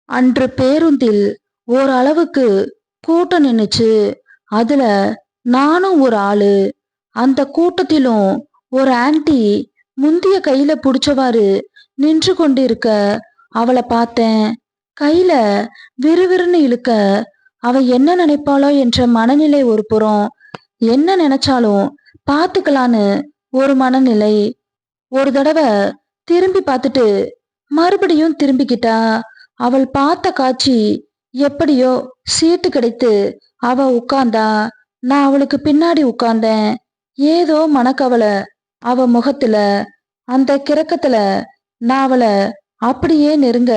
அன்று பேருந்தில் ஓரளவுக்கு கூட்டம் நின்னுச்சு. அதுல நானும் ஒரு ஆளு. அந்த கூட்டத்திலும் ஒரு ஆன்ட்டி முந்திய கையில புடிச்சவாறு நின்று கொண்டிருக்க அவளை பார்த்தேன். கையில விறுவிறுன்னு இழுக்க அவ என்ன நினைப்பாளோ என்ற மனநிலை ஒரு புறம். என்ன நினைச்சாலும் பாத்துக்கலான்னு ஒரு மனநிலை. ஒரு தடவை திரும்பி பார்த்துட்டு மறுபடியும் திரும்பிக்கிட்டா. அவள் பார்த்த காட்சி எப்படியோ சீட்டு கிடைத்து அவ உட்கார்ந்தா. நான் அவளுக்கு பின்னாடி உட்கார்ந்தேன். ஏதோ மனக்கவலை அவ முகத்துல. அந்த கிறக்கத்துல நான் அவளை அப்படியே நெருங்க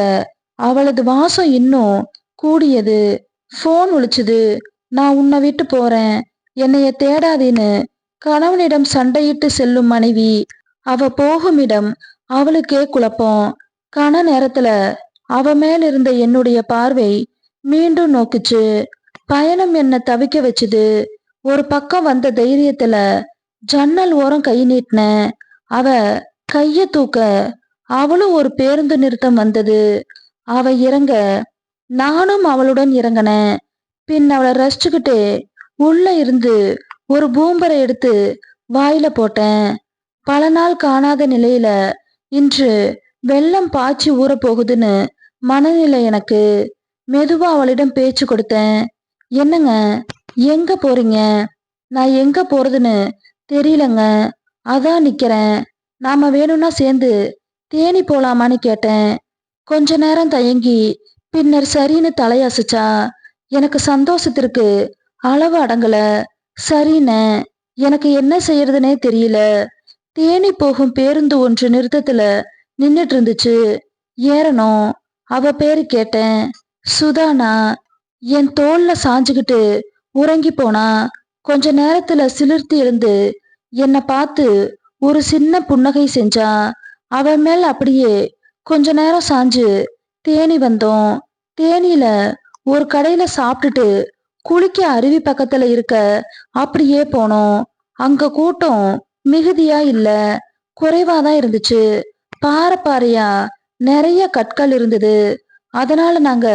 அவளது வாசம் இன்னும் கூடியது. போன் ஒலிச்சுது. நான் உன்னை விட்டு போறேன், என்னைய தேடாதேன்னு கணவனிடம் சண்டையிட்டு செல்லும் மனைவி. அவ போகும் இடம் அவளுக்கே குழப்பம். கன நேரத்துல அவ மேல் இருந்த என்னுடைய பார்வை மீண்டும் நோக்குச்சு. பயணம் என்ன தவிக்க வச்சுது. ஒரு பக்கம் வந்த தைரியத்துல ஜன்னல் ஓரம் கை நீட்டின. அவ கைய தூக்க அவளும் ஒரு பேருந்து நிறுத்தம் வந்தது. அவ இறங்க நானும் அவளுடன் இறங்கினேன். பின் அவளை ரசிச்சுக்கிட்டு உள்ள இருந்து ஒரு பூம்பரை எடுத்து வாயில போட்டேன். பல நாள் காணாத நிலையில இன்று வெள்ளம் பாய்ச்சி ஊற போகுதுன்னு மனநிலை எனக்கு. மெதுவா அவளிடம் பேச்சு கொடுத்தேன். என்னங்க, எங்க போறீங்க? நான் எங்க போறதுன்னு தெரியலங்க, அதான் நிக்கிறேன். நாம வேணும்னா சேர்ந்து தேனி போலாமான்னு கேட்டேன். கொஞ்ச நேரம் தயங்கி பின்னர் சரின்னு தலையசைச்சா. எனக்கு சந்தோஷத்திற்கு அளவு அடங்கல. சரின்னு எனக்கு என்ன செய்யறதுனே தெரியல. தேனி போகும் பேருந்து ஒன்று நிறுத்தத்துல நின்னுட்டு இருந்துச்சு. ஏறணும். அவ பேரு கேட்டேன். சுதானா. என் தோல்ல சாஞ்சுக்கிட்டு உறங்கி போனா. கொஞ்ச நேரத்துல சிலிர்த்து எழுந்து என்னை பார்த்து ஒரு சின்ன புன்னகை செஞ்சா. அவ மேல் அப்படியே கொஞ்ச நேரம் சாஞ்சு தேனி வந்தோம். தேனியில ஒரு கடையில சாப்பிட்டுட்டு குளிக்க அருவி பக்கத்துல இருக்க அப்படியே போனோம். அங்க கூட்டம் மிகுதியா இல்ல, குறைவாதான் இருந்துச்சு. பாறை பாறையா நிறைய கற்கள் இருந்தது. அதனால நாங்க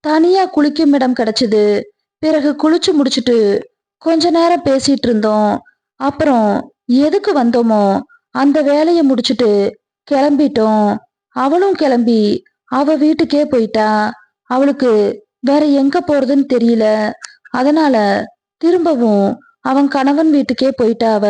தனியா குளிக்கும் இடம் கிடைச்சது. பிறகு குளிச்சு முடிச்சுட்டு கொஞ்ச நேரம் பேசிட்டு இருந்தோம். அப்புறம் எதுக்கு வந்தோமோ அந்த வேலையை முடிச்சுட்டு கிளம்பிட்டோம். அவளும் கிளம்பி அவ வீட்டுக்கே போயிட்டா. அவளுக்கு வேற எங்க போறதுன்னு தெரியல. அதனால திரும்பவும் அவன் கணவன் வீட்டுக்கே போயிட்டா அவ.